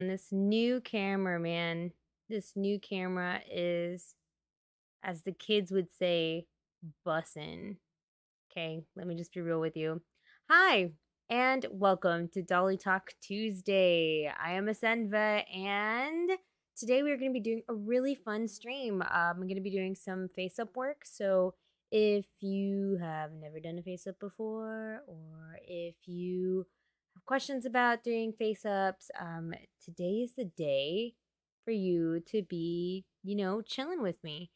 And this new camera, man, this new camera is, as the kids would say, bussin'. Okay, let me just be real with you. Hi, and welcome to Dolly Talk Tuesday. I am Asenva, and today we are going to be doing a really fun stream. I'm going to be doing some face-up work. So if you have never done a face-up before, or if you have questions about doing face-ups, today is the day for you to be, chilling with me.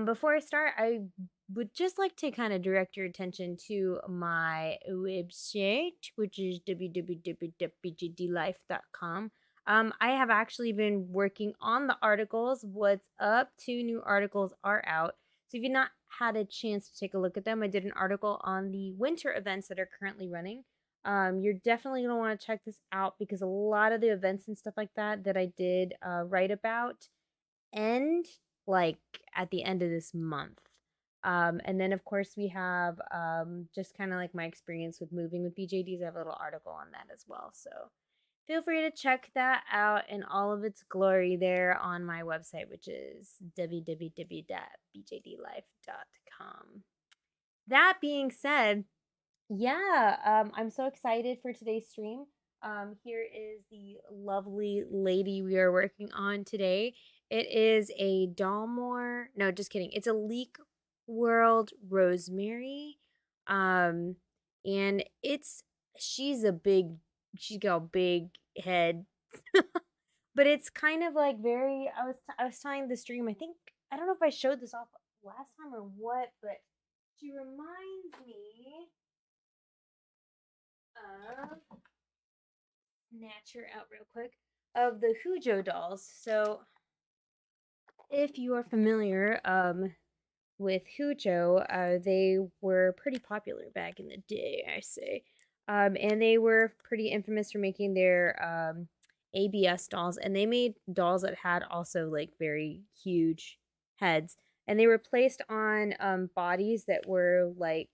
Before I start, I would just like to kind of direct your attention to my website, which is www.bjdlife.com. I have actually been working on the articles. What's up? 2 new articles are out. So if you've not had a chance to take a look at them, I did an article on the winter events that are currently running. You're definitely going to want to check this out because a lot of the events and stuff like that I did write about end like at the end of this month. And then of course we have just kind of like my experience with moving with BJDs. I have a little article on that as well. So feel free to check that out in all of its glory there on my website, which is www.bjdlife.com. That being said, I'm so excited for today's stream. Here is the lovely lady we are working on today. It is a Dalmore. No, just kidding. It's a Leek World Rosemary. Um, and she's got a big head. But it's kind of like very I was telling the stream, I don't know if I showed this off last time or what, but she reminds me of snatch her out real quick of the Hujo dolls. So if you are familiar with Hujo, they were pretty popular back in the day, I say. And they were pretty infamous for making their ABS dolls, and they made dolls that had also like very huge heads, and they were placed on bodies that were like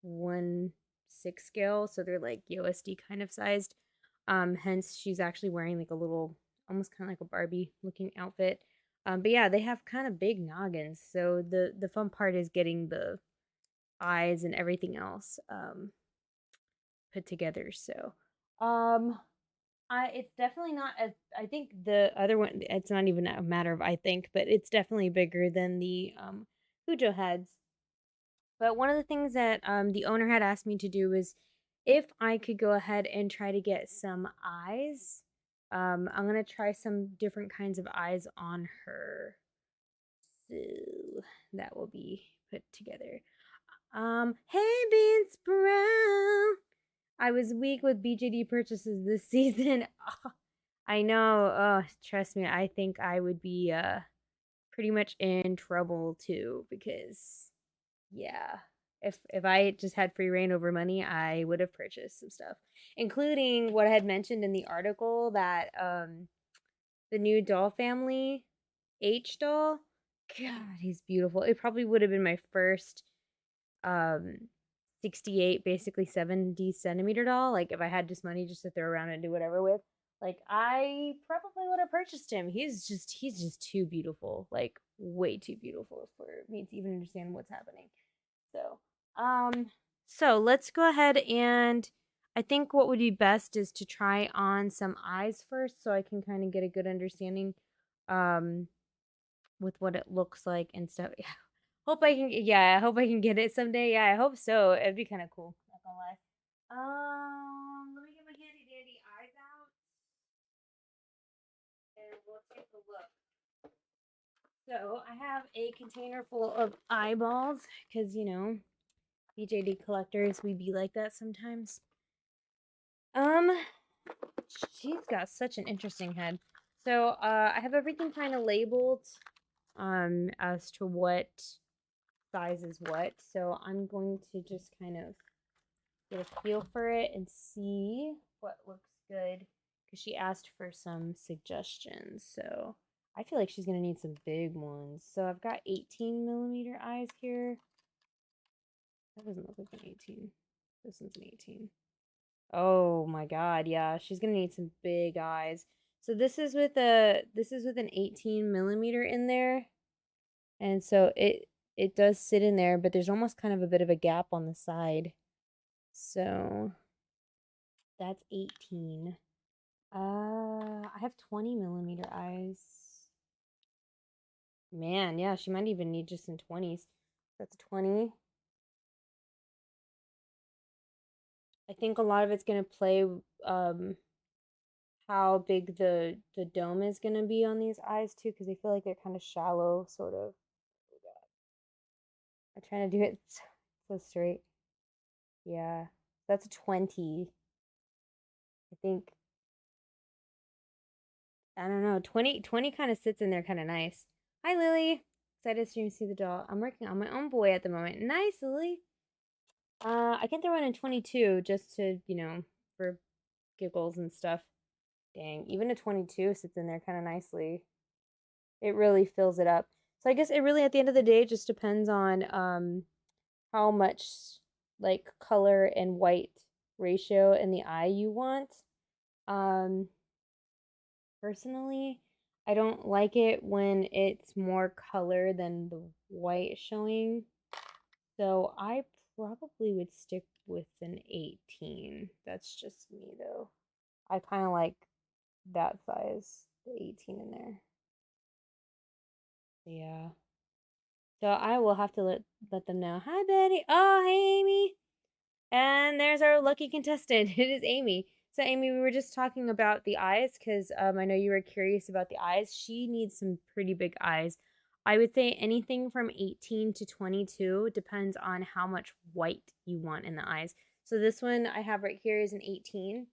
1/6 scale, so they're like USD kind of sized. Hence she's actually wearing like a little, almost kind of like a Barbie looking outfit. But yeah, they have kind of big noggins, so the fun part is getting the eyes and everything else put together. So, um, it's definitely not as, I think the other one. It's not even a matter of I think, but it's definitely bigger than the Hujo heads. But one of the things that the owner had asked me to do is if I could go ahead and try to get some eyes. I'm gonna try some different kinds of eyes on her. So that will be put together. Hey Beans Brown. I was weak with BJD purchases this season. Oh, I know. Oh, trust me, I think I would be pretty much in trouble too because yeah. If I just had free reign over money, I would have purchased some stuff, including what I had mentioned in the article that the new doll family, H doll. God, he's beautiful. It probably would have been my first um 68 basically 70 centimeter doll, like if I had just money just to throw around and do whatever with. Like I probably would have purchased him. He's just too beautiful, like way too beautiful for me to even understand what's happening. So, so let's go ahead and I think what would be best is to try on some eyes first so I can kind of get a good understanding um with what it looks like and stuff. I hope I can get it someday. Yeah, I hope so. It'd be kind of cool. Not gonna lie. Let me get my handy dandy eyes out and we'll take a look. So I have a container full of eyeballs because BJD collectors, we be like that sometimes. Um, she's got such an interesting head. So I have everything kind of labeled as to what size is what. So I'm going to just kind of get a feel for it and see what looks good because she asked for some suggestions. So I feel like she's gonna need some big ones. So I've got 18 millimeter eyes here. That doesn't look like an 18. This one's an 18. Oh my god, yeah, she's gonna need some big eyes. So this is with an 18 millimeter in there, and so it does sit in there, but there's almost kind of a bit of a gap on the side. So that's 18. I have 20 millimeter eyes. Man, yeah, she might even need just some 20s. That's 20. I think a lot of it's gonna play how big the dome is gonna be on these eyes too, because I feel like they're kind of shallow, sort of. I'm trying to do it so straight. Yeah, that's a 20. I think, I don't know, 20 kind of sits in there kind of nice. Hi, Lily. Excited to see the doll. I'm working on my own boy at the moment. Nice, Lily. I can throw in a 22 just to, for giggles and stuff. Dang, even a 22 sits in there kind of nicely. It really fills it up. So I guess it really, at the end of the day, just depends on how much like color and white ratio in the eye you want. Um, Personally, I don't like it when it's more color than the white showing. So I probably would stick with an 18. That's just me though. I kind of like that size, the 18 in there. Yeah. So I will have to let them know. Hi, Betty. Oh, hey, Amy. And there's our lucky contestant. It is Amy. So, Amy, we were just talking about the eyes because I know you were curious about the eyes. She needs some pretty big eyes. I would say anything from 18 to 22 depends on how much white you want in the eyes. So, this one I have right here is an 18.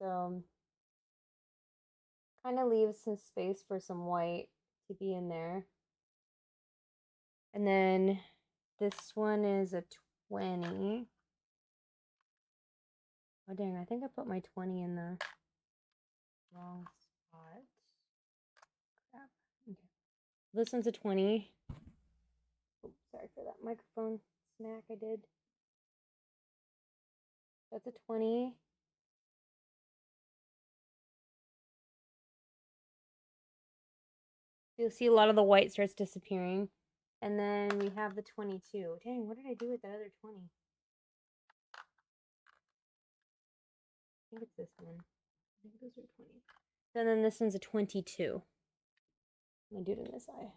So, kind of leaves some space for some white to be in there. And then this one is a 20. Oh, dang, I think I put my 20 in the wrong spot. Crap. Okay. This one's a 20. Oops, sorry for that microphone smack I did. That's a 20. You'll see a lot of the white starts disappearing. And then we have the 22. Dang, what did I do with that other 20? I think it's this one. I think those are 20. And then this one's a 22. I'm gonna do it in this eye.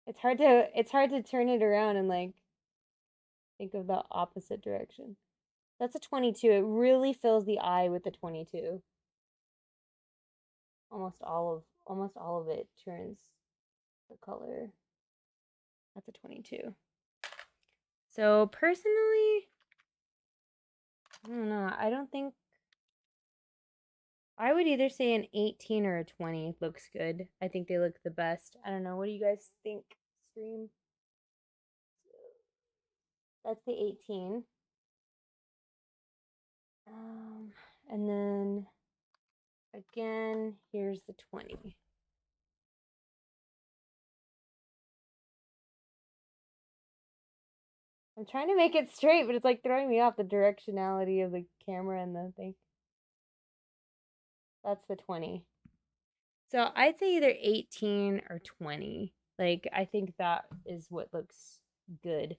It's hard to turn it around and like think of the opposite direction. That's a 22. It really fills the eye with the 22. Almost all of it turns the color. That's a 22. So personally, I don't know. I don't think I would either say an 18 or a 20 looks good. I think they look the best. I don't know. What do you guys think? Stream. That's the 18. Um, and then again, here's the 20. I'm trying to make it straight, but it's like throwing me off the directionality of the camera and the thing. That's the 20. So I'd say either 18 or 20. Like, I think that is what looks good.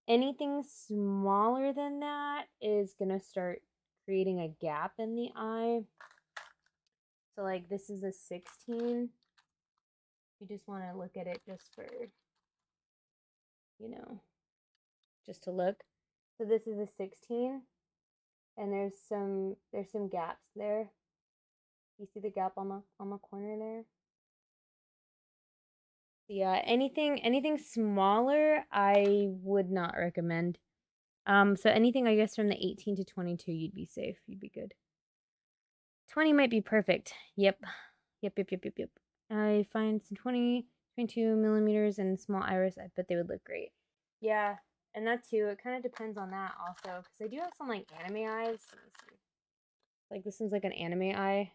Anything smaller than that is going to start creating a gap in the eye. So, like, this is a 16. You just want to look at it just for, you know, just to look. So this is a 16, and there's some gaps there. You see the gap on the corner there? Yeah, anything smaller I would not recommend. So anything I guess from the 18 to 22 you'd be safe. You'd be good. 20 might be perfect. Yep. Yep. I find some 20, 22 millimeters and small iris. I bet they would look great. Yeah, and that too. It kind of depends on that also because I do have some like anime eyes. Let me see. Like this one's like an anime eye,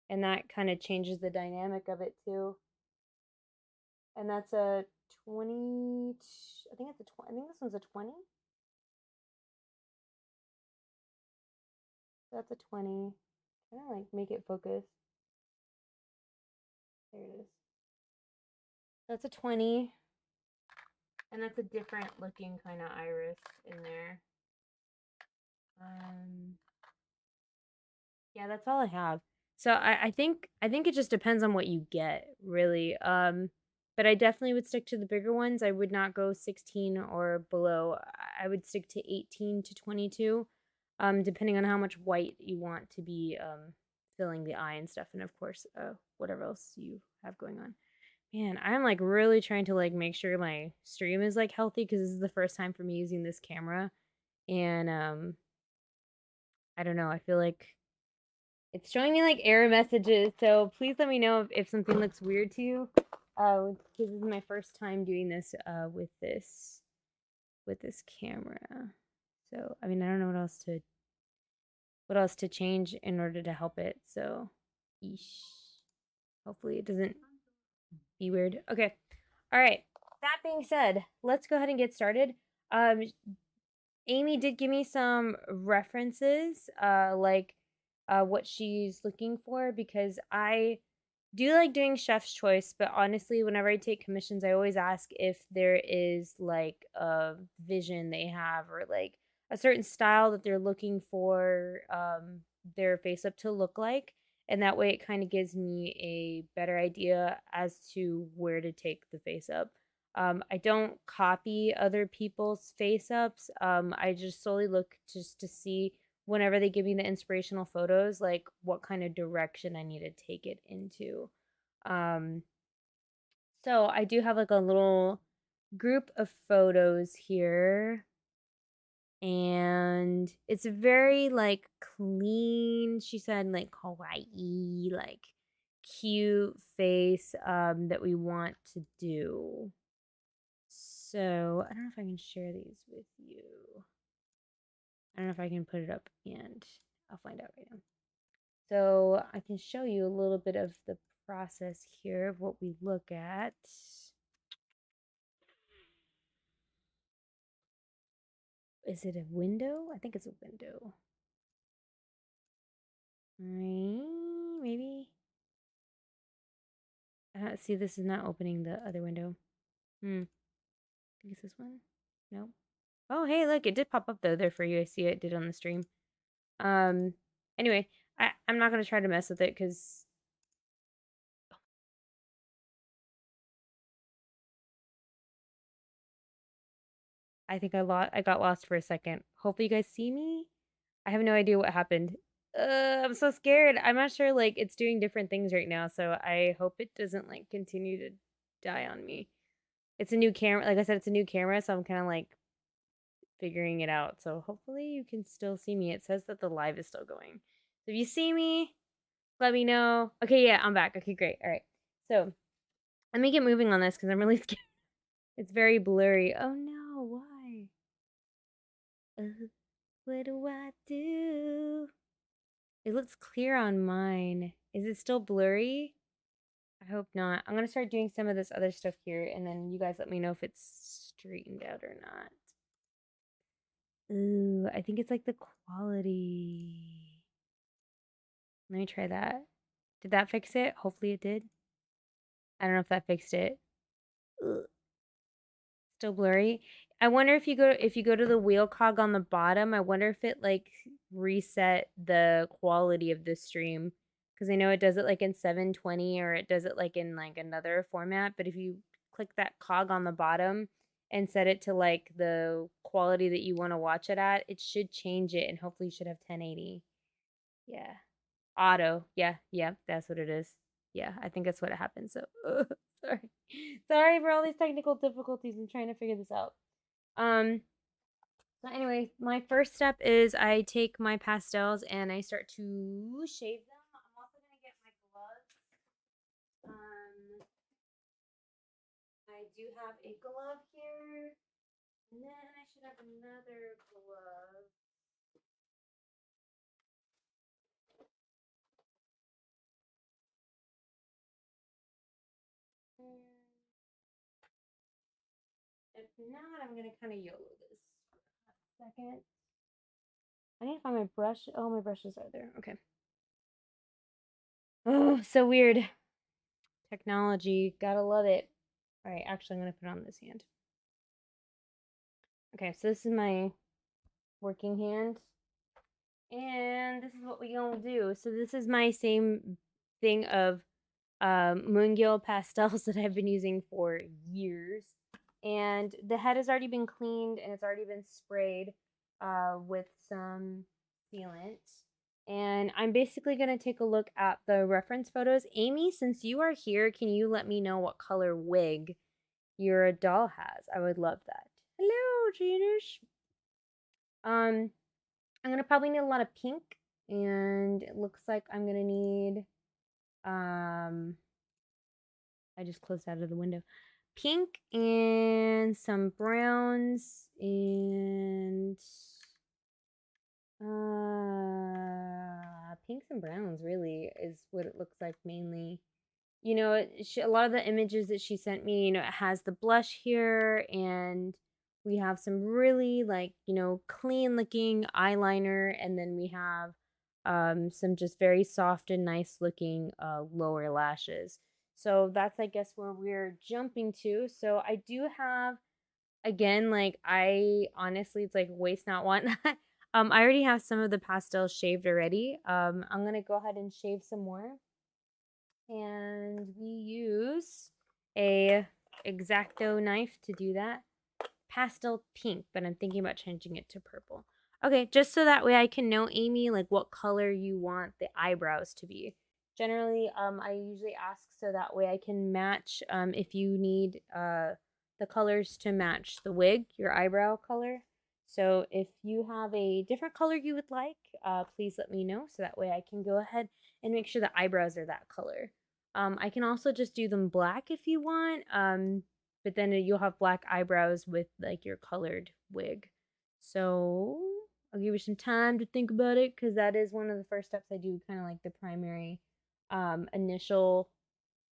and that kind of changes the dynamic of it too. And that's a 20. I think it's a 20. I think this one's a 20. So that's a 20. Kind of like make it focus. There it is. That's a 20. And that's a different looking kind of iris in there. Yeah, that's all I have. So I think it just depends on what you get, really. But I definitely would stick to the bigger ones. I would not go 16 or below. I would stick to 18 to 22, depending on how much white you want to be filling the eye and stuff, and of course, whatever else you have going on. Man, I'm like really trying to like make sure my stream is like healthy because this is the first time for me using this camera, and I don't know. I feel like it's showing me like error messages, so please let me know if something looks weird to you. Because this is my first time doing this with this camera. So I mean I don't know what else to change in order to help it. So yeesh. Hopefully it doesn't be weird. Okay. All right. That being said, let's go ahead and get started. Um Amy did give me some references, like what she's looking for because I do like doing chef's choice, but honestly, whenever I take commissions, I always ask if there is like a vision they have or like a certain style that they're looking for their face up to look like. And that way it kind of gives me a better idea as to where to take the face up. I don't copy other people's face ups. I just solely look just to see whenever they give me the inspirational photos, like what kind of direction I need to take it into. Um, so I do have like a little group of photos here, and it's very like clean. She said like kawaii, like cute face that we want to do. So I don't know if I can share these with you. I don't know if I can put it up and I'll find out right now. So I can show you a little bit of the process here of what we look at. Is it a window? I think it's a window. Maybe. See, this is not opening the other window. I think it's this one. No. Oh, hey, look, it did pop up though there for you. I see it did on the stream. Um. Anyway, I'm not gonna try to mess with it because I think I got lost for a second. Hopefully you guys see me. I have no idea what happened. I'm so scared. I'm not sure like it's doing different things right now, so I hope it doesn't like continue to die on me. It's a new camera. Like I said, it's a new camera, so I'm kind of like figuring it out. So hopefully you can still see me. It says that the live is still going. So if you see me, let me know. Okay, yeah, I'm back. Okay, great. All right. So let me get moving on this because I'm really scared. It's very blurry. Oh no, why? What do I do? It looks clear on mine. Is it still blurry? I hope not. I'm gonna start doing some of this other stuff here, and then you guys let me know if it's straightened out or not. Ooh, I think it's like the quality. Let me try that. Did that fix it? Hopefully it did. I don't know if that fixed it. Ugh, still blurry. I wonder if you go to the wheel cog on the bottom, I wonder if it like reset the quality of the stream. Because I know it does it like in 720 or it does it like in like another format. But if you click that cog on the bottom and set it to like the quality that you want to watch it at, it should change it and hopefully you should have 1080. Yeah. Auto. Yeah, yeah, that's what it is. Yeah, I think that's what happened. So sorry. Sorry for all these technical difficulties. I'm trying to figure this out. Um so anyway, my first step is I take my pastels and I start to shade them. I'm also gonna get my gloves. I do have a glove here. And then I should have another glove. If not, I'm gonna kind of YOLO this for a second. I need to find my brush. Oh, my brushes are there. Okay. Oh, so weird. Technology. Gotta love it. All right, actually, I'm going to put it on this hand. Okay, so this is my working hand. And this is what we're going to do. So this is my same thing of Moongil pastels that I've been using for years. And the head has already been cleaned and it's already been sprayed with some sealant. And I'm basically going to take a look at the reference photos. Amy, since you are here, can you let me know what color wig your doll has? I would love that. Hello, Janish. I'm going to probably need a lot of pink. And it looks like I'm going to need... I just closed out of the window. Pink and some browns and pinks and browns really is what it looks like mainly. You know, a lot of the images that she sent me, you know, it has the blush here and we have some really like, you know, clean looking eyeliner and then we have some just very soft and nice looking lower lashes. So that's, I guess, where we're jumping to. So I do have, again, like, I honestly, it's like waste not want. I already have some of the pastels shaved already. I'm going to go ahead and shave some more. And we use a X-Acto knife to do that. Pastel pink, but I'm thinking about changing it to purple. Okay, just so that way I can know, Amy, like what color you want the eyebrows to be. Generally, I usually ask so that way I can match, if you need the colors to match the wig, your eyebrow color. So if you have a different color you would like, please let me know so that way I can go ahead and make sure the eyebrows are that color. I can also just do them black if you want. But then you'll have black eyebrows with like your colored wig. So I'll give you some time to think about it because that is one of the first steps I do, kind of like the primary initial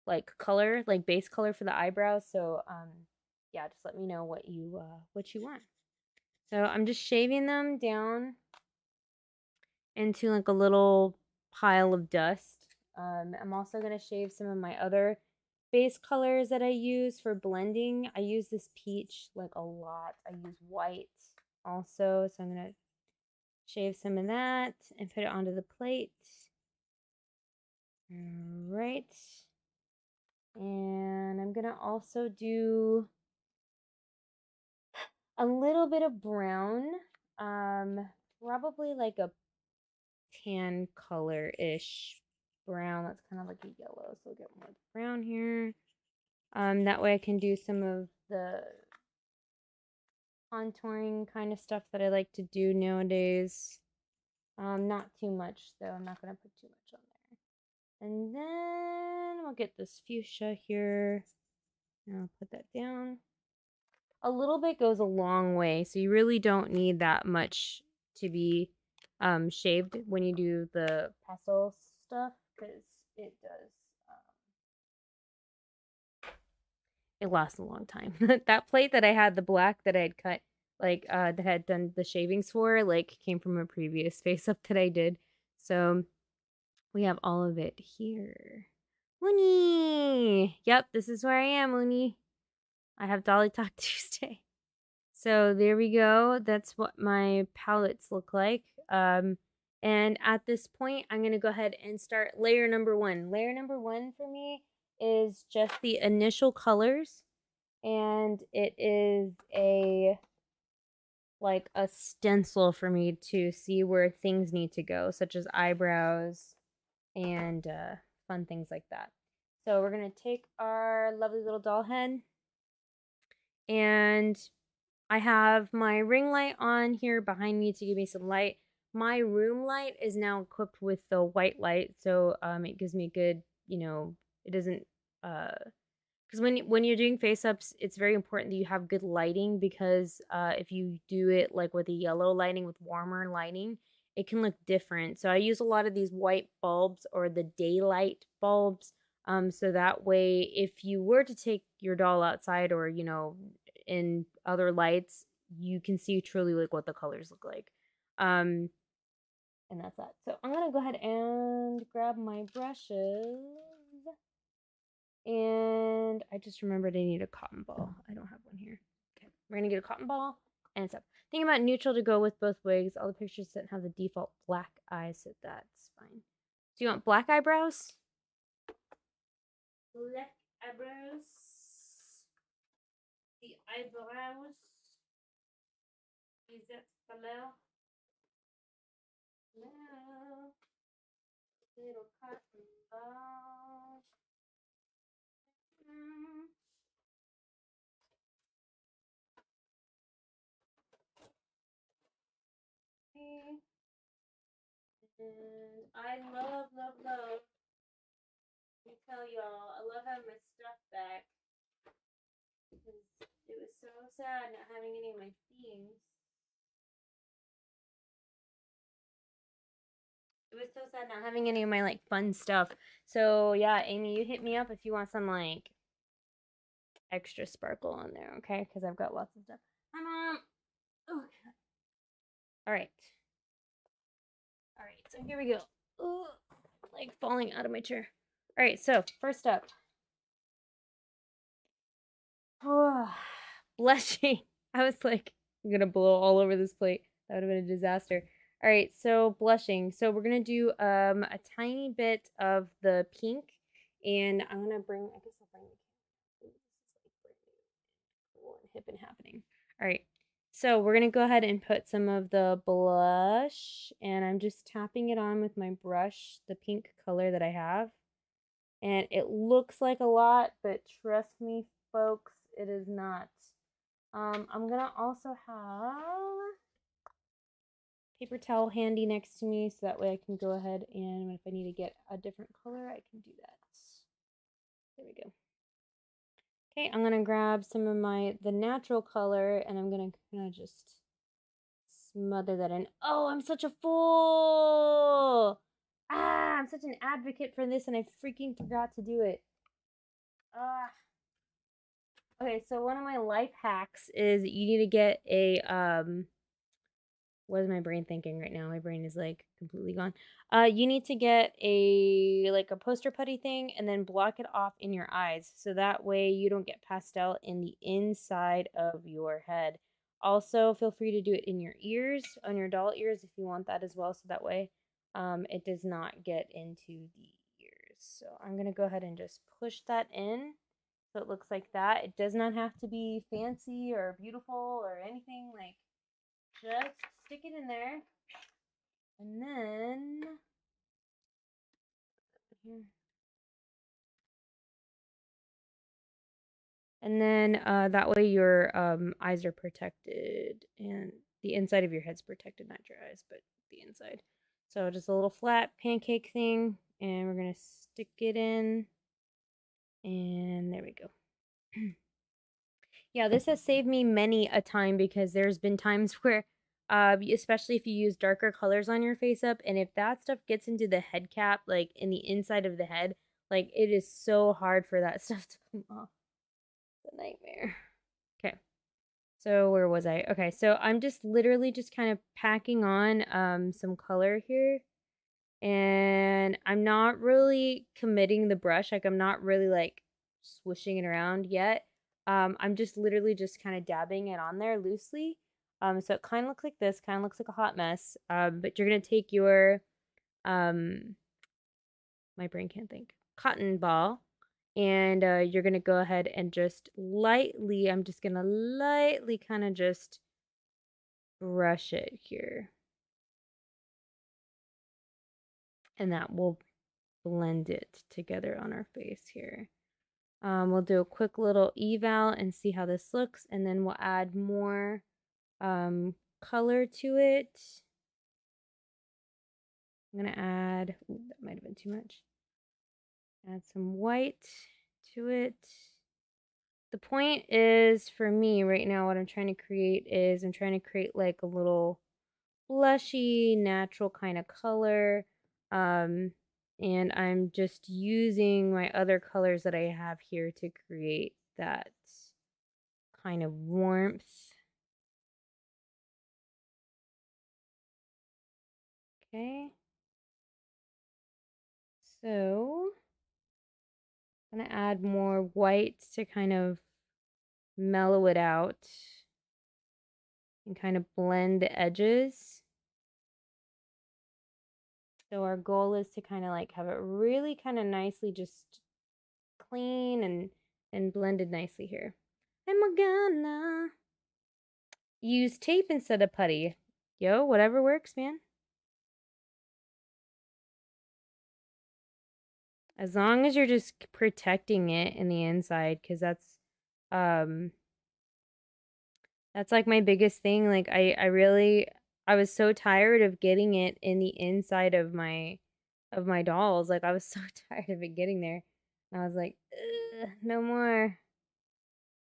like color, like base color for the eyebrows. So yeah, just let me know what you want. So I'm just shaving them down into like a little pile of dust. I'm also going to shave some of my other base colors that I use for blending. I use this peach like a lot. I use white also, so I'm going to shave some of that and put it onto the plate. All right. And I'm going to also do a little bit of brown, probably like a tan color-ish brown. That's kind of like a yellow, so we'll get more brown here. That way I can do some of the contouring kind of stuff that I like to do nowadays. Not too much though. I'm not gonna put too much on there. And then we'll get this fuchsia here. And I'll put that down. A little bit goes a long way, so you really don't need that much to be shaved when you do the pastel stuff because it does. It lasts a long time. That plate that I had, the black that I had cut, like that had done the shavings for, like came from a previous face up that I did. So we have all of it here. Mooney! Yep, this is where I am, Mooney. I have Dolly Talk Tuesday. So there we go. That's what my palettes look like. And at this point, I'm going to go ahead and start layer number 1. Layer number 1 for me is just the initial colors. And it is like a stencil for me to see where things need to go, such as eyebrows and fun things like that. So we're going to take our lovely little doll head, and I have my ring light on here behind me to give me some light. My room light is now equipped with the white light, so it gives me good, you know, it doesn't because when you're doing face ups, it's very important that you have good lighting because if you do it like with a yellow lighting, with warmer lighting, it can look different. So I use a lot of these white bulbs or the daylight bulbs. So that way, if you were to take your doll outside or, you know, in other lights, you can see truly like what the colors look like. And that's that. So I'm going to go ahead and grab my brushes. And I just remembered I need a cotton ball. I don't have one here. Okay, we're going to get a cotton ball and stuff. Thinking about neutral to go with both wigs. All the pictures that have the default black eyes, so that's fine. Do you want black eyebrows? Black eyebrows. The eyebrows. Is that color? No. Little cotton ball. And I love, love, love. Let me tell y'all, I love having my stuff back. Because it was so sad not having any of my themes. It was so sad not having any of my like fun stuff. So yeah, Amy, you hit me up if you want some like extra sparkle on there, okay? Because I've got lots of stuff. Hi, Mom. Okay. All right. All right. So here we go. Ugh, like falling out of my chair. All right. So first up. Oh, blushing. I was like, I'm gonna blow all over this plate. That would have been a disaster. All right, so blushing. So we're gonna do a tiny bit of the pink, and I'm gonna bring. I guess I'll bring the. Ooh, this is like cool and hip and happening. All right, so we're gonna go ahead and put some of the blush, and I'm just tapping it on with my brush, the pink color that I have. And it looks like a lot, but trust me, folks, it is not. I'm gonna also have paper towel handy next to me so that way I can go ahead and if I need to get a different color, I can do that. There we go. Okay, I'm gonna grab some of the natural color and I'm gonna kind of just smother that in. Oh, I'm such a fool! Ah, I'm such an advocate for this and I freaking forgot to do it. Ah. Okay, so one of my life hacks is you need to get a what is my brain thinking right now? My brain is like completely gone. You need to get a like a poster putty thing and then block it off in your eyes so that way you don't get pastel in the inside of your head. Also, feel free to do it in your ears, on your doll ears if you want that as well, so that way it does not get into the ears. So I'm gonna go ahead and just push that in. So it looks like that. It does not have to be fancy or beautiful or anything. Like, just stick it in there. And then, here. And then that way your eyes are protected and the inside of your head's protected, not your eyes, but the inside. So just a little flat pancake thing. And we're going to stick it in. And there we go. Yeah, this has saved me many a time because there's been times where, especially if you use darker colors on your face up, and if that stuff gets into the head cap, like in the inside of the head, like it is so hard for that stuff to come off. It's a nightmare. Okay, so where was I? Okay, so I'm just literally just kind of packing on some color here, and I'm not really committing the brush. Like I'm not really like swishing it around yet. I'm just literally just kind of dabbing it on there loosely. So it kind of looks like this, kind of looks like a hot mess. But you're gonna take your my brain can't think, cotton ball, and you're gonna go ahead and just lightly, I'm just gonna lightly kind of just brush it here. And that will blend it together on our face here. We'll do a quick little eval and see how this looks, and then we'll add more color to it. I'm gonna add, ooh, that might have been too much. Add some white to it. The point is, for me right now, what I'm trying to create is I'm trying to create like a little blushy, natural kind of color. And I'm just using my other colors that I have here to create that kind of warmth. Okay. So I'm gonna add more white to kind of mellow it out and kind of blend the edges. So our goal is to kind of like have it really kind of nicely just clean and blended nicely here. I'm gonna use tape instead of putty. Yo, whatever works, man. As long as you're just protecting it in the inside, because um that's like my biggest thing. Like I was so tired of getting it in the inside of my dolls. Like I was so tired of it getting there. And I was like, no more.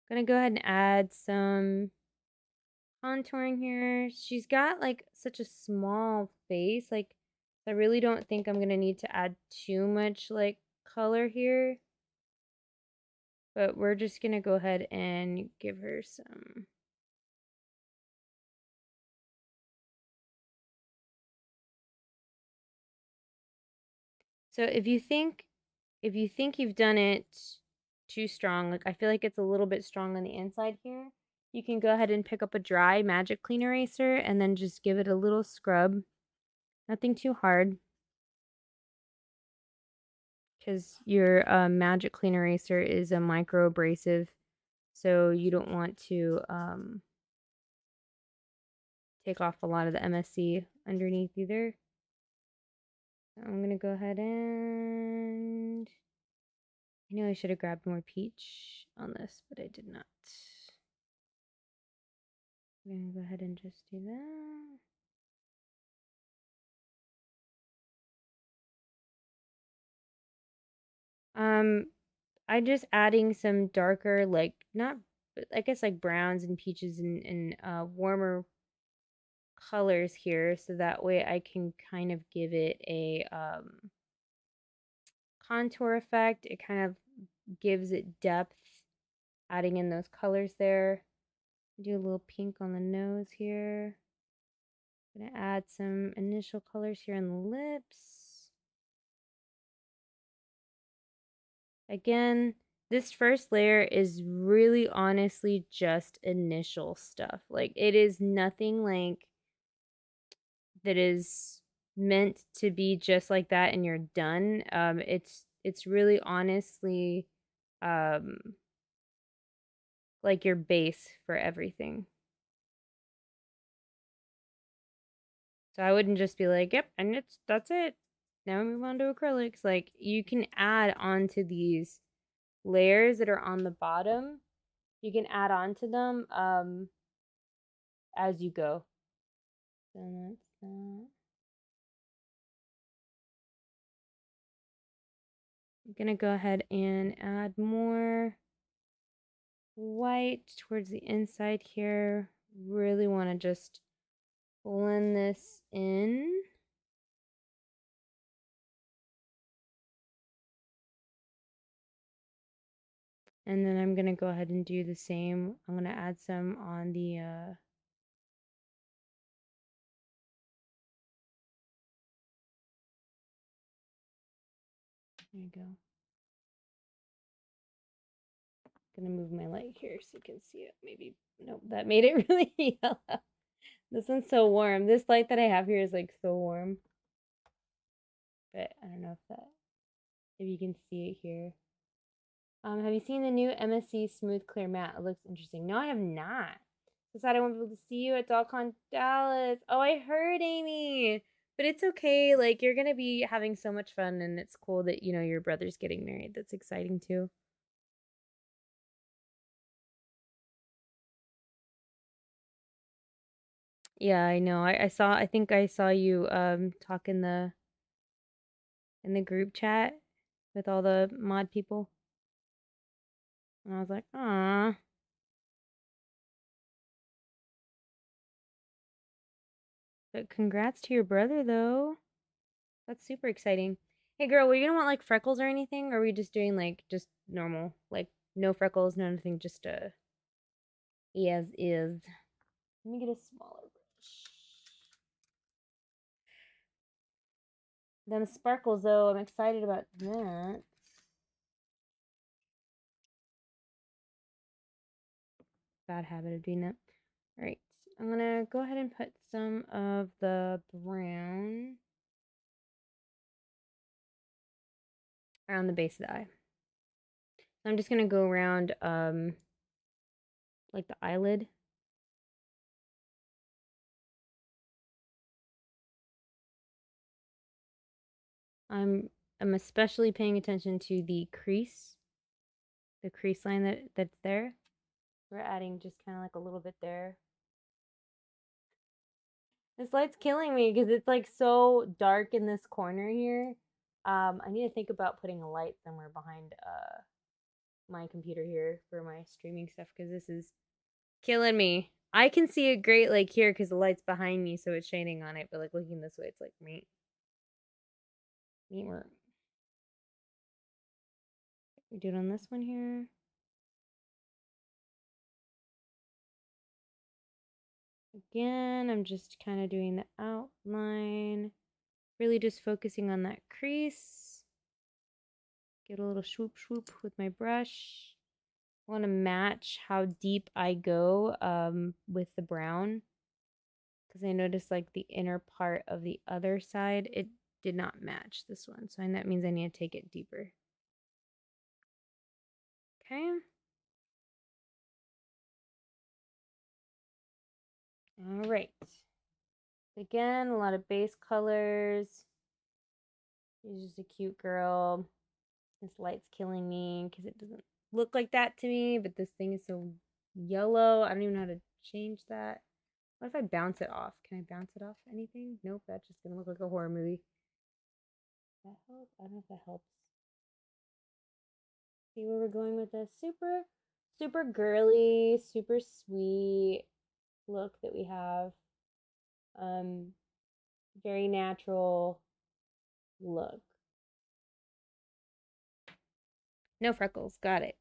Gonna go ahead and add some contouring here. She's got like such a small face. Like I really don't think I'm gonna need to add too much like color here. But we're just gonna go ahead and give her some. So if you think you've done it too strong, like I feel like it's a little bit strong on the inside here, you can go ahead and pick up a dry magic clean eraser and then just give it a little scrub. Nothing too hard. Because your magic clean eraser is a micro abrasive, so you don't want to take off a lot of the MSC underneath either. So I'm gonna go ahead and I knew I should have grabbed more peach on this, but I did not. I'm gonna go ahead and just do that. I'm just adding some darker, like not, I guess like browns and peaches and warmer colors here, so that way I can kind of give it a contour effect. It kind of gives it depth, adding in those colors there. Do a little pink on the nose here. I'm gonna add some initial colors here on the lips. Again, this first layer is really honestly just initial stuff. Like it is nothing like that is meant to be just like that and you're done. It's really honestly um like your base for everything. So I wouldn't just be like, yep, and that's it. Now we move on to acrylics. Like you can add onto these layers that are on the bottom. You can add on to them as you go. So that's that. I'm gonna go ahead and add more white towards the inside here. Really want to just blend this in. And then I'm gonna go ahead and do the same. I'm gonna add some on the there you go. Gonna move my light here so you can see it. Maybe nope, that made it really yellow. This one's so warm. This light that I have here is like so warm. But I don't know if you can see it here. Have you seen the new MSC Smooth Clear Matte? It looks interesting. No, I have not. Decided I won't be able to see you at DollCon Dallas. Oh, I heard, Amy. But it's okay. Like you're gonna be having so much fun, and it's cool that your brother's getting married. That's exciting too. Yeah, I know. I saw. I think I saw you talk in the group chat with all the mod people, and I was like, ah. But congrats to your brother, though. That's super exciting. Hey, girl, were you gonna want like freckles or anything? Or are we just doing like just normal, like no freckles, no nothing, just as is. Let me get a smaller brush. Them sparkles, though, I'm excited about that. Bad habit of doing that. All right, I'm gonna go ahead and put some of the brown around the base of the eye. I'm just gonna go around like the eyelid. I'm especially paying attention to the crease line that's there. We're adding just kind of like a little bit there. This light's killing me because it's like so dark in this corner here. I need to think about putting a light somewhere behind my computer here for my streaming stuff because this is killing me. I can see it great like here because the light's behind me, so it's shining on it. But like looking this way, it's like me. We do it on this one here. Again, I'm just kind of doing the outline, really just focusing on that crease. Get a little swoop swoop with my brush. I want to match how deep I go with the brown because I noticed like the inner part of the other side, it did not match this one. So that means I need to take it deeper. Okay. All right. Again, a lot of base colors. She's just a cute girl. This light's killing me because it doesn't look like that to me, but this thing is so yellow. I don't even know how to change that. What if I bounce it off? Can I bounce it off anything? Nope, that's just gonna look like a horror movie. That helps? I don't know if that helps. See where we're going with this? Super girly, super sweet look that we have. Very natural look. No freckles. Got it.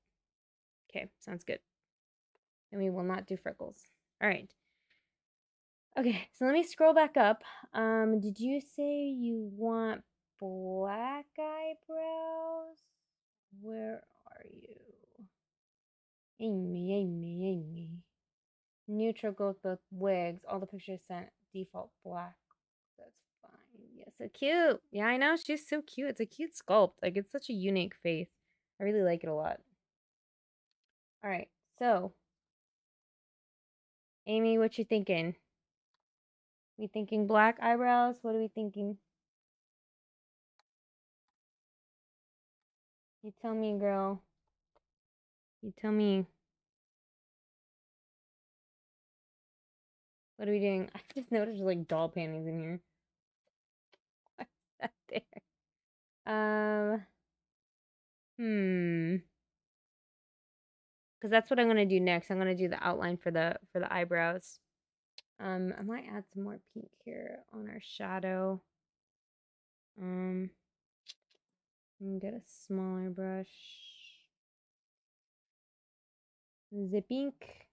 Okay, sounds good. And we will not do freckles. All right. Okay, so let me scroll back up. Did you say you want black eyebrows? Where are you? Amy. Neutral goes both wigs. All the pictures sent default black. That's fine. Yeah, so cute. Yeah, I know. She's so cute. It's a cute sculpt. Like, it's such a unique face. I really like it a lot. All right, so Amy, what you thinking? We thinking black eyebrows? What are we thinking? You tell me, girl. You tell me. What are we doing? I just noticed there's like doll panties in here. What's that there? Because that's what I'm gonna do next. I'm gonna do the outline for the eyebrows. I might add some more pink here on our shadow. And get a smaller brush. Zip ink.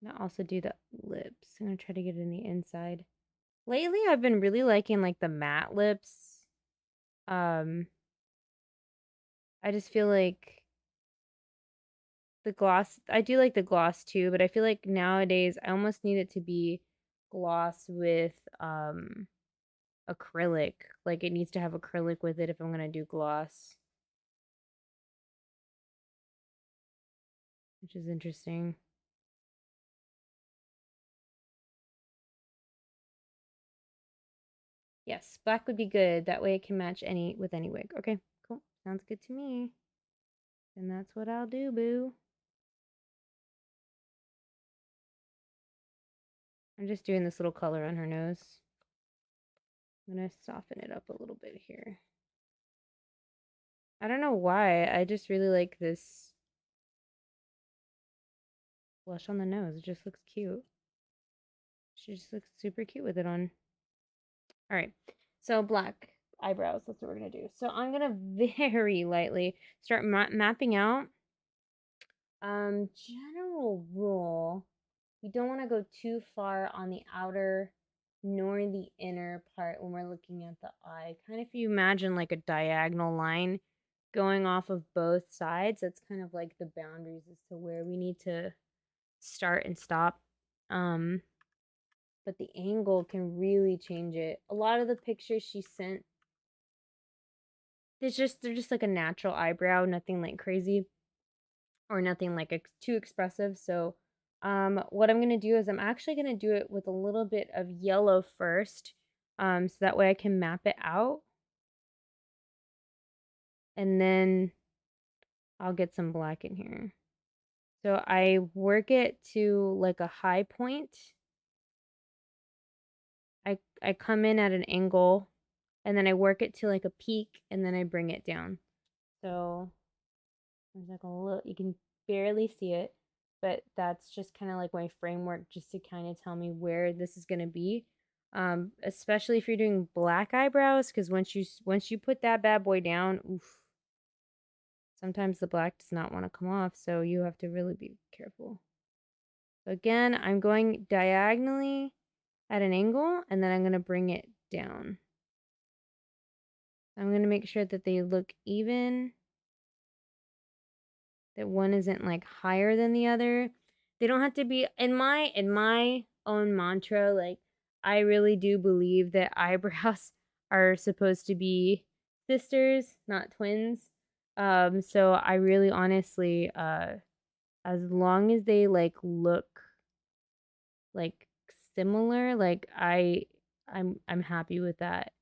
And I'll also do the lips. I'm gonna try to get it in the inside. Lately, I've been really liking like the matte lips. I just feel like the gloss, I do like the gloss too, but I feel like nowadays I almost need it to be gloss with acrylic. Like it needs to have acrylic with it if I'm gonna do gloss. Which is interesting. Yes, black would be good. That way it can match with any wig. Okay, cool. Sounds good to me. And that's what I'll do, boo. I'm just doing this little color on her nose. I'm gonna soften it up a little bit here. I don't know why. I just really like this blush on the nose. It just looks cute. She just looks super cute with it on. All right. So black eyebrows. That's what we're going to do. So I'm going to very lightly start mapping out. General rule. We don't want to go too far on the outer nor the inner part when we're looking at the eye. Kind of if you imagine like a diagonal line going off of both sides, that's kind of like the boundaries as to where we need to start and stop. But the angle can really change it. A lot of the pictures she sent, they're just like a natural eyebrow, nothing like crazy or nothing like too expressive. So what I'm going to do is I'm actually going to do it with a little bit of yellow first, so that way I can map it out. And then I'll get some black in here. So I work it to like a high point. I come in at an angle and then I work it to like a peak and then I bring it down. So there's like a little, you can barely see it, but that's just kind of like my framework just to kind of tell me where this is going to be. Especially if you're doing black eyebrows, because once you put that bad boy down, oof, sometimes the black does not want to come off, so you have to really be careful. So again, I'm going diagonally at an angle, and then I'm going to bring it down. I'm going to make sure that they look even, that one isn't like higher than the other. They don't have to be, in my own mantra, like I really do believe that eyebrows are supposed to be sisters, not twins. So I really honestly, as long as they like look like similar, like I'm happy with that,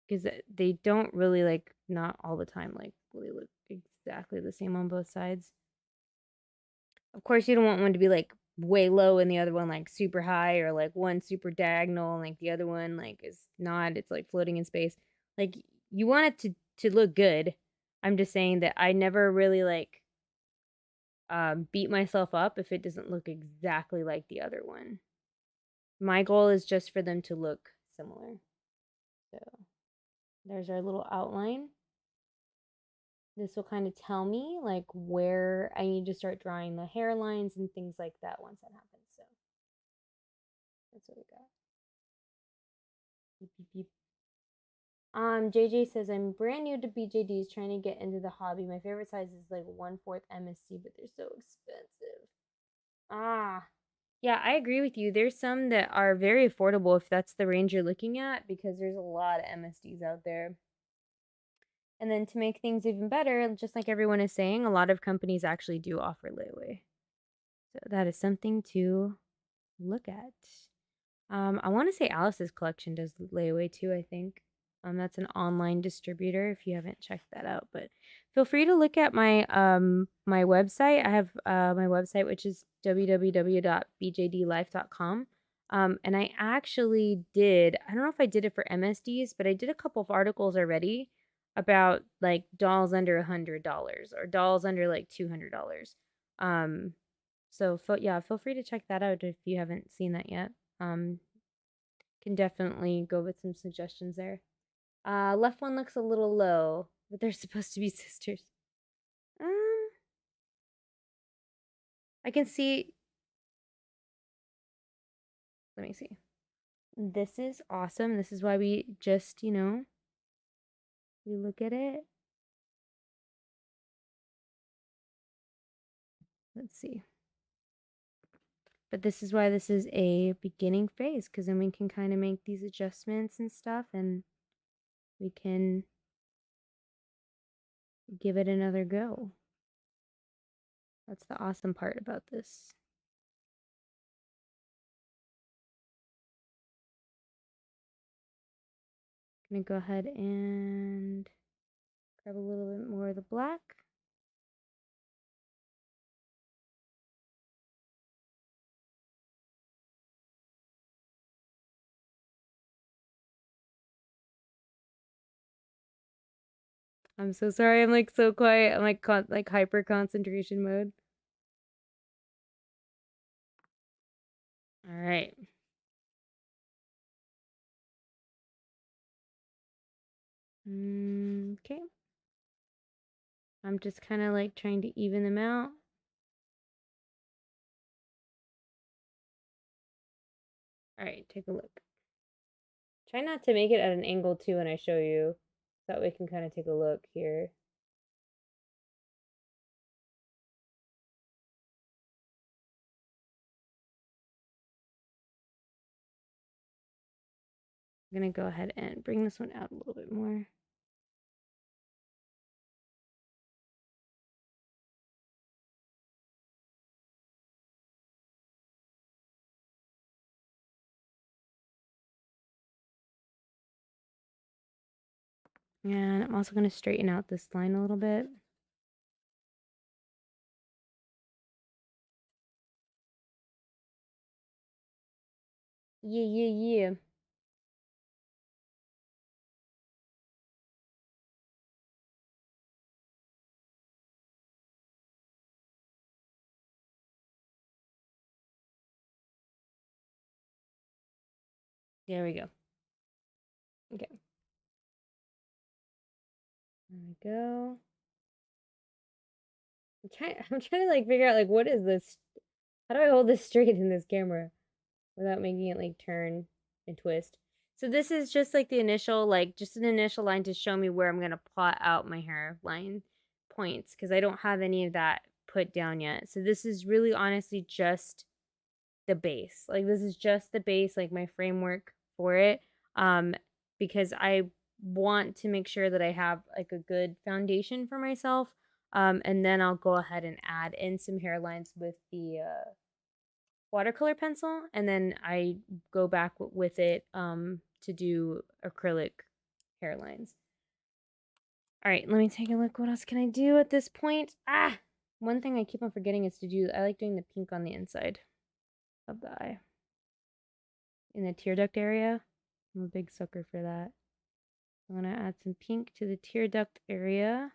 because they don't really, like, not all the time like really look exactly the same on both sides. Of course, you don't want one to be like way low and the other one like super high, or like one super diagonal and like the other one like is not, it's like floating in space. Like, you want it to look good. I'm just saying that I never really like beat myself up if it doesn't look exactly like the other one. My goal is just for them to look similar. So there's our little outline. This will kind of tell me like where I need to start drawing the hairlines and things like that once that happens. So that's what we got. Beep, beep, beep. JJ says, I'm brand new to BJDs, trying to get into the hobby. My favorite size is like 1/4 MSC, but they're so expensive. Ah, yeah, I agree with you. There's some that are very affordable if that's the range you're looking at, because there's a lot of MSDs out there. And then to make things even better, just like everyone is saying, a lot of companies actually do offer layaway. So that is something to look at. I want to say Alice's collection does layaway too, I think. That's an online distributor if you haven't checked that out. But feel free to look at my my website. I have my website, which is www.bjdlife.com. And I actually did, I don't know if I did it for MSDs, but I did a couple of articles already about like dolls under $100 or dolls under like $200. So yeah, feel free to check that out if you haven't seen that yet. Can definitely go with some suggestions there. Left one looks a little low, but they're supposed to be sisters. I can see. Let me see. This is awesome. This is why we just, we look at it. Let's see. But this is why this is a beginning phase, because then we can kind of make these adjustments and stuff, and we can give it another go. That's the awesome part about this. I'm gonna go ahead and grab a little bit more of the black. I'm so sorry. I'm like so quiet. I'm like hyper concentration mode. All right. Okay. I'm just kind of like trying to even them out. All right, take a look. Try not to make it at an angle too when I show you. So that way we can kind of take a look here. I'm going to go ahead and bring this one out a little bit more. And I'm also going to straighten out this line a little bit. Yeah. There we go. Okay. There we go. I'm trying to like figure out like what is this? How do I hold this straight in this camera without making it like turn and twist? So this is just like the initial, like just an initial line to show me where I'm gonna plot out my hairline points because I don't have any of that put down yet. So this is really honestly just the base. Like this is just the base, like my framework for it. Because I want to make sure that I have like a good foundation for myself. And then I'll go ahead and add in some hairlines with the watercolor pencil, and then I go back with it to do acrylic hairlines. All right, let me take a look. What else can I do at this point? One thing I keep on forgetting is to do, I like doing the pink on the inside of the eye. In the tear duct area. I'm a big sucker for that. I'm going to add some pink to the tear duct area.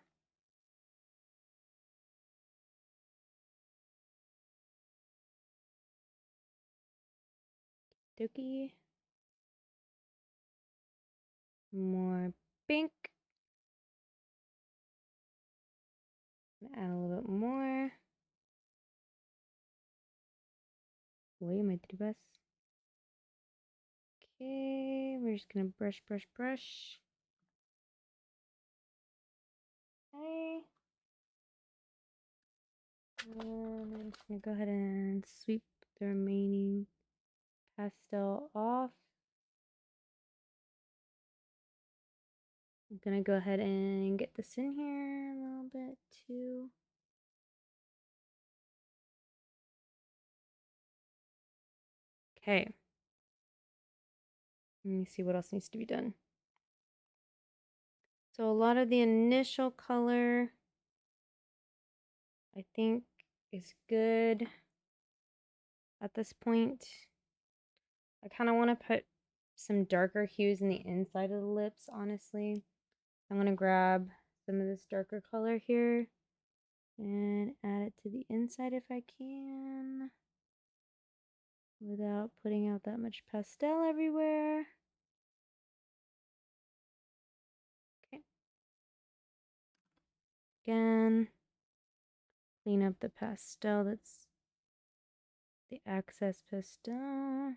Dookie. More pink. Add a little bit more. Wait, my tribas. Okay, we're just gonna brush. Okay. And I'm just gonna go ahead and sweep the remaining pastel off. I'm gonna go ahead and get this in here a little bit too. Okay. Let me see what else needs to be done. So a lot of the initial color, I think, is good at this point. I kind of want to put some darker hues in the inside of the lips, honestly. I'm going to grab some of this darker color here and add it to the inside if I can, without putting out that much pastel everywhere. Okay. Again, clean up the pastel that's the excess pastel.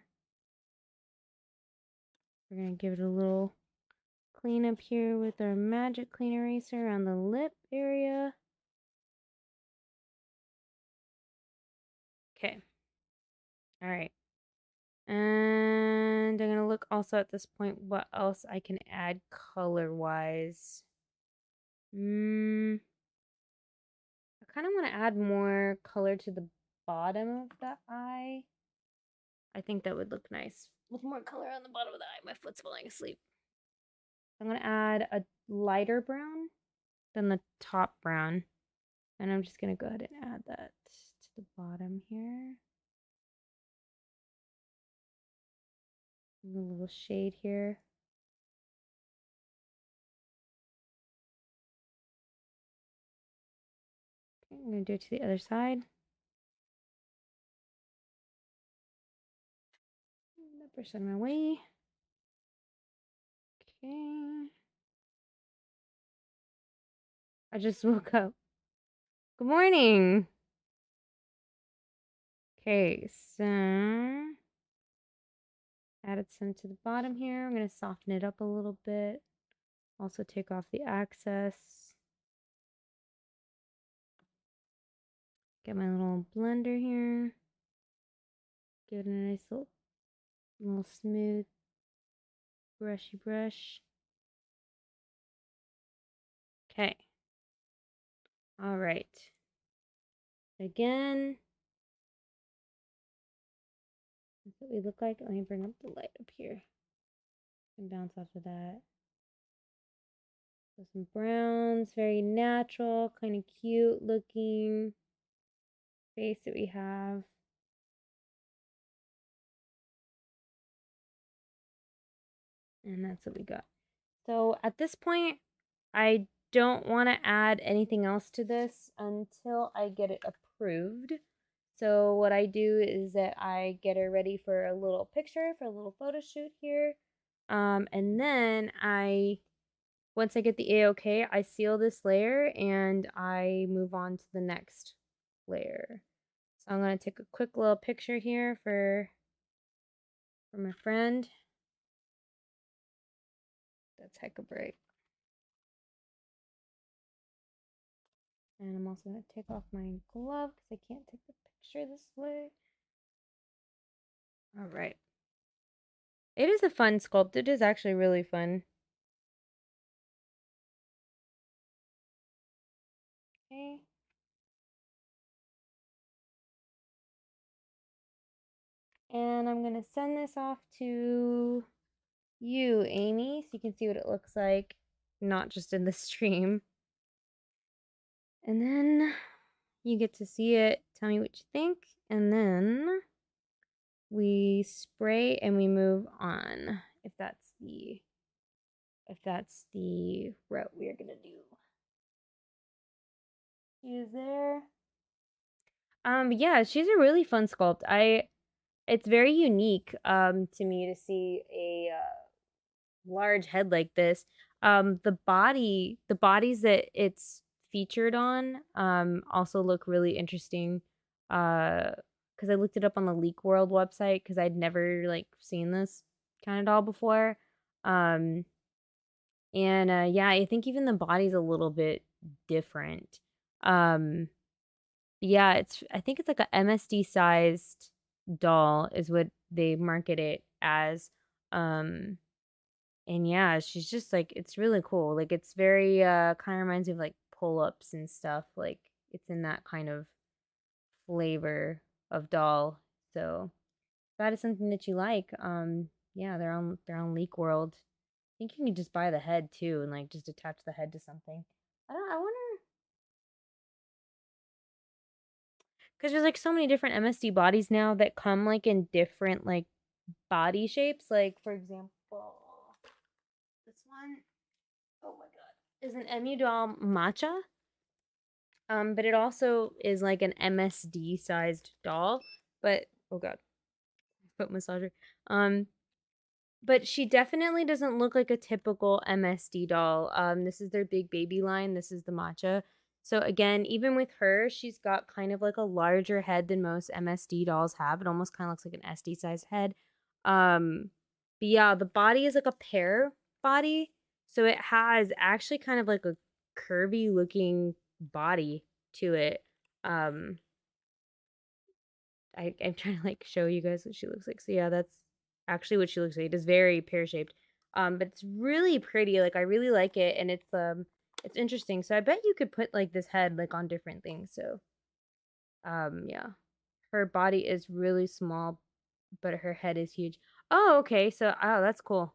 We're going to give it a little clean up here with our magic clean eraser around the lip area. Okay. All right. And I'm going to look also at this point what else I can add color-wise. I kind of want to add more color to the bottom of the eye. I think that would look nice. With more color on the bottom of the eye. My foot's falling asleep. I'm going to add a lighter brown than the top brown. And I'm just going to go ahead and add that to the bottom here. A little shade here. Okay, I'm going to do it to the other side. Brush out of my way. Okay. I just woke up. Good morning. Okay, so Added some to the bottom here. I'm going to soften it up a little bit. Also take off the excess. Get my little blender here. Give it a nice little smooth, brushy brush. Okay. All right. Again, that's what we look like. Let me bring up the light up here and bounce off of that. So some browns, very natural, kind of cute looking face that we have. And that's what we got. So at this point, I don't want to add anything else to this until I get it approved. So what I do is that I get her ready for a little picture, for a little photo shoot here. And then once I get the A-OK, I seal this layer and I move on to the next layer. So I'm going to take a quick little picture here for my friend. That's heck of bright. And I'm also going to take off my glove because I can't take the picture this way. All right. It is a fun sculpt. It is actually really fun. Okay. And I'm going to send this off to you, Amy, so you can see what it looks like, not just in the stream. And then you get to see it, tell me what you think, and then we spray and we move on, if that's the route we are going to do. She is there. Yeah, she's a really fun sculpt. It's very unique to me to see a large head like this. The bodies that it's featured on also look really interesting. Because I looked it up on the Leak World website because I'd never like seen this kind of doll before. And yeah, I think even the body's a little bit different. Yeah, I think it's like a MSD sized doll is what they market it as. And yeah, she's just like, it's really cool. Like it's very kind of reminds me of like pull-ups and stuff. Like it's in that kind of flavor of doll. So if that is something that you like, yeah, they're on Leak World. I think you can just buy the head too and like just attach the head to something. I wonder because there's like so many different MSD bodies now that come like in different like body shapes. Like for example, this one, oh my god, is an Emu doll matcha. But it also is like an MSD sized doll. But oh god, foot massager. But she definitely doesn't look like a typical MSD doll. This is their big baby line. This is the matcha. So again, even with her, she's got kind of like a larger head than most MSD dolls have. It almost kind of looks like an SD size head. But yeah, the body is like a pear body. So it has actually kind of like a curvy looking body to it. I'm trying to like show you guys what she looks like. So yeah, that's actually what she looks like. It is very pear shaped. But it's really pretty. Like I really like it, and it's interesting. So I bet you could put like this head like on different things. So yeah. Her body is really small, but her head is huge. Oh, okay. So that's cool.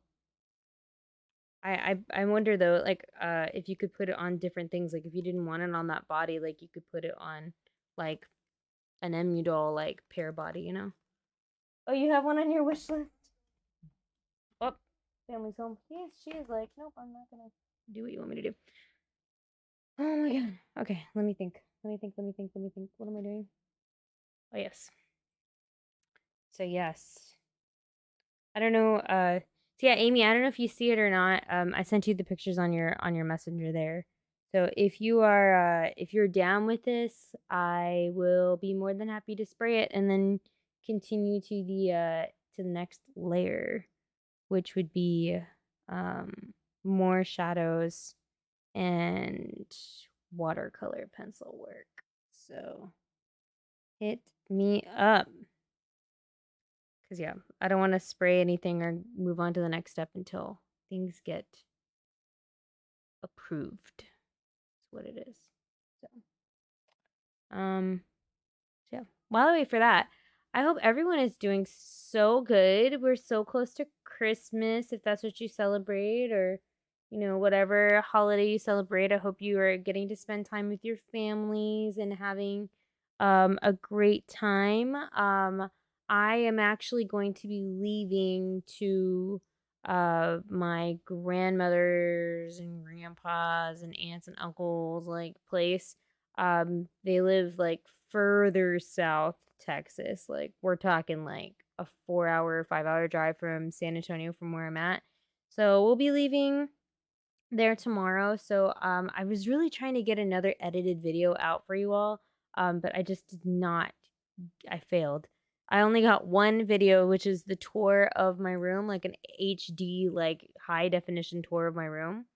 I wonder though, like if you could put it on different things. Like if you didn't want it on that body, like you could put it on like an emu doll like pear body, you know? Oh, you have one on your wish list? Oh, family's home. She is like, nope, I'm not gonna do what you want me to do. Oh my god. Okay, let me think. Let me think. What am I doing? Oh yes. So yes. I don't know, so yeah, Amy, I don't know if you see it or not. I sent you the pictures on your messenger there. So if you're down with this, I will be more than happy to spray it and then continue to to the next layer, which would be more shadows and watercolor pencil work. So hit me up. Because, yeah, I don't want to spray anything or move on to the next step until things get approved. That's what it is. So, yeah. While I wait for that, I hope everyone is doing so good. We're so close to Christmas, if that's what you celebrate, or whatever holiday you celebrate. I hope you are getting to spend time with your families and having a great time. I am actually going to be leaving to my grandmother's and grandpa's and aunts and uncles place. They live further south Texas. We're talking a 4-hour, 5-hour drive from San Antonio from where I'm at. So we'll be leaving there tomorrow. So I was really trying to get another edited video out for you all. But I just did not. I failed. I only got one video, which is the tour of my room, like an HD, high definition tour of my room.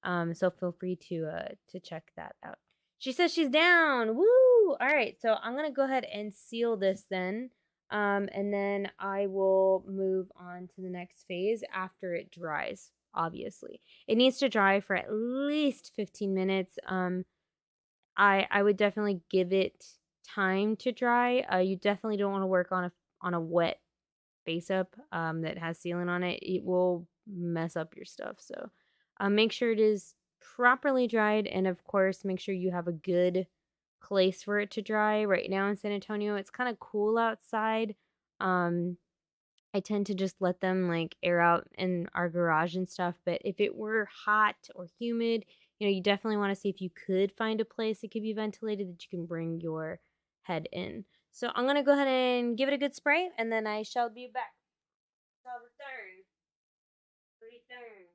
So feel free to check that out. She says she's down. Woo! All right, so I'm gonna go ahead and seal this then. And then I will move on to the next phase after it dries, obviously. It needs to dry for at least 15 minutes. I would definitely give it time to dry. You definitely don't want to work on a wet Faceup that has sealant on it. It will mess up your stuff. So make sure it is properly dried, and of course make sure you have a good place for it to dry. Right now in San Antonio, it's kind of cool outside. I tend to just let them air out in our garage and stuff. But if it were hot or humid, you definitely want to see if you could find a place that could be ventilated that you can bring your head in. So I'm going to go ahead and give it a good spray, and then I shall be back. Shall return. Return.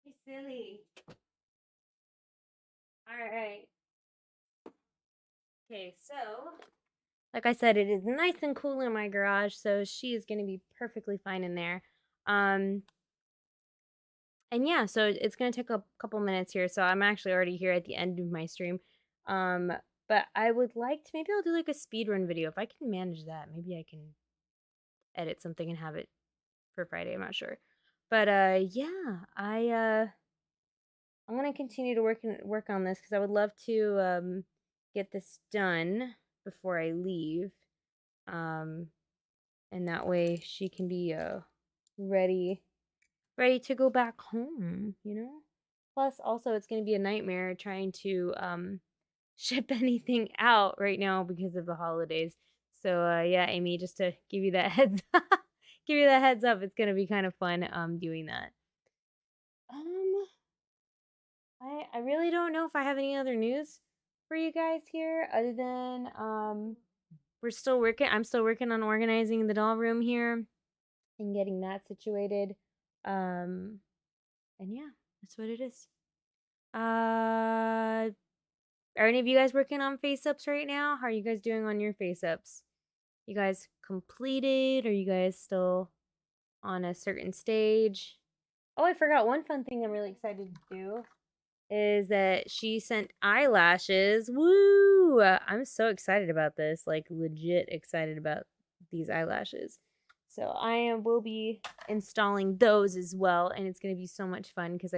Hey, silly. All right. Okay, so like I said, it is nice and cool in my garage, so she is going to be perfectly fine in there. And yeah, so it's going to take a couple minutes here. So I'm actually already here at the end of my stream. Um, but I would like to, maybe I'll do a speed run video if I can manage that. Maybe I can edit something and have it for Friday. I'm not sure. But yeah, I'm gonna continue to work on this because I would love to get this done before I leave, and that way she can be ready to go back home. Plus, also it's gonna be a nightmare trying to ship anything out right now because of the holidays. So yeah, Amy, just to give you that heads give you that heads up, it's gonna be kind of fun doing that. I really don't know if I have any other news for you guys here other than I'm still working on organizing the doll room here and getting that situated. And yeah, that's what it is. Are any of you guys working on face-ups right now? How are you guys doing on your face-ups? You guys completed? Are you guys still on a certain stage? Oh, I forgot one fun thing I'm really excited to do is that she sent eyelashes. Woo! I'm so excited about this. Like, legit excited about these eyelashes. So I will be installing those as well, and it's going to be so much fun because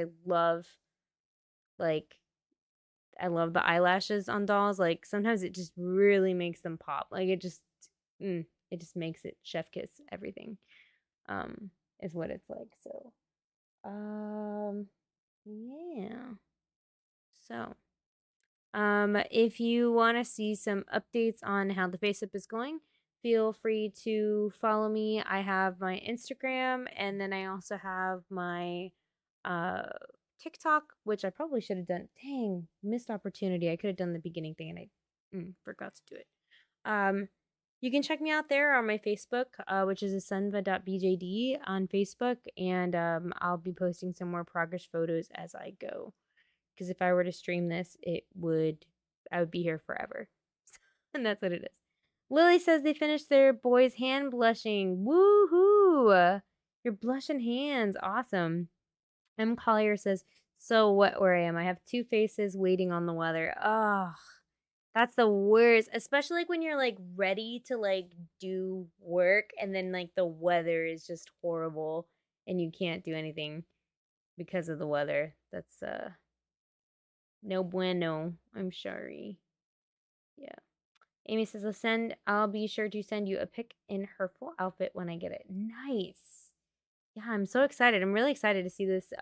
like, I love the eyelashes on dolls. Like, sometimes it just really makes them pop. Like, it just makes it chef kiss everything. Is what it's like. So, yeah. So, if you want to see some updates on how the Faceup is going, feel free to follow me. I have my Instagram, and then I also have my uh TikTok, which I probably should have done. Dang, missed opportunity. I could have done the beginning thing, and I forgot to do it. You can check me out there on my Facebook, which is AsenvaBJD on Facebook, and I'll be posting some more progress photos as I go. Because if I were to stream this, I would be here forever. And that's what it is. Lily says they finished their boys' hand blushing. Woohoo! Your blushing hands. Awesome. M. Collier says, so what where I am. I have two faces waiting on the weather. Oh, that's the worst. Especially like when you're like ready to like do work and then like the weather is just horrible and you can't do anything because of the weather. That's no bueno. I'm sorry. Yeah. Amy says, I'll be sure to send you a pic in her full outfit when I get it. Nice. Yeah, I'm so excited. I'm really excited to see this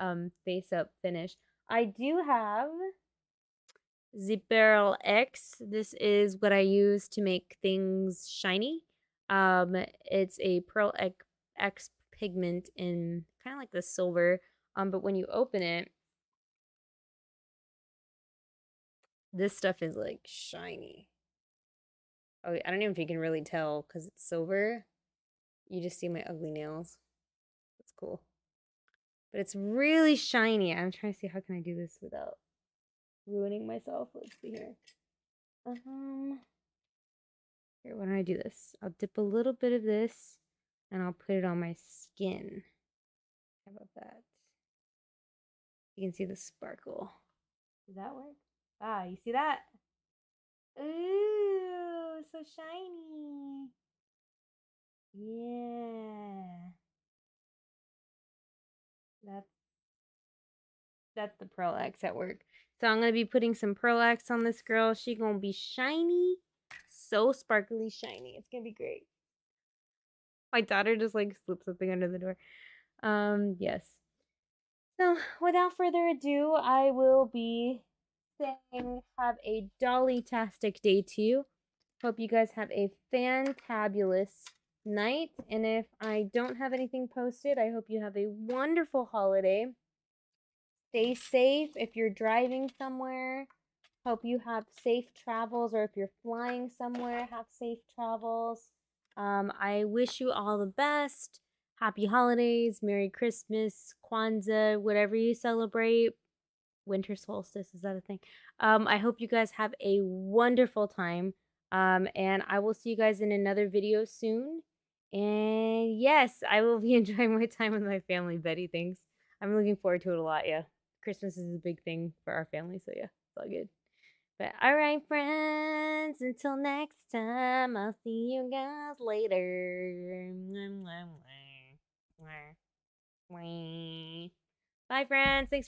face up finish. I do have the Pearl X. This is what I use to make things shiny. It's a Pearl X pigment in kind of like the silver. But when you open it, this stuff is like shiny. Oh, I don't even know if you can really tell because it's silver. You just see my ugly nails. That's cool. But it's really shiny. I'm trying to see how can I do this without ruining myself. Let's see here. Here, when I do this, I'll dip a little bit of this and I'll put it on my skin. How about that? You can see the sparkle. Does that work? Ah, you see that? Ooh, so shiny. Yeah. That's that's the Pearl X at work. So I'm gonna be putting some Pearl X on this girl. She gonna be shiny, so sparkly shiny. It's gonna be great. My daughter just like slipped something under the door. Yes. So without further ado, I will be saying have a dolly-tastic day to you. Hope you guys have a fantabulous night. And if I don't have anything posted, I hope you have a wonderful holiday. Stay safe if you're driving somewhere. Hope you have safe travels, or if you're flying somewhere, have safe travels. I wish you all the best. Happy holidays, Merry Christmas, Kwanzaa, whatever you celebrate. Winter solstice, is that a thing? I hope you guys have a wonderful time. And I will see you guys in another video soon. And yes, I will be enjoying my time with my family. Betty thinks. I'm looking forward to it a lot, yeah. Christmas is a big thing for our family, so yeah, it's all good. But alright, friends, until next time, I'll see you guys later. Bye, friends. Thanks for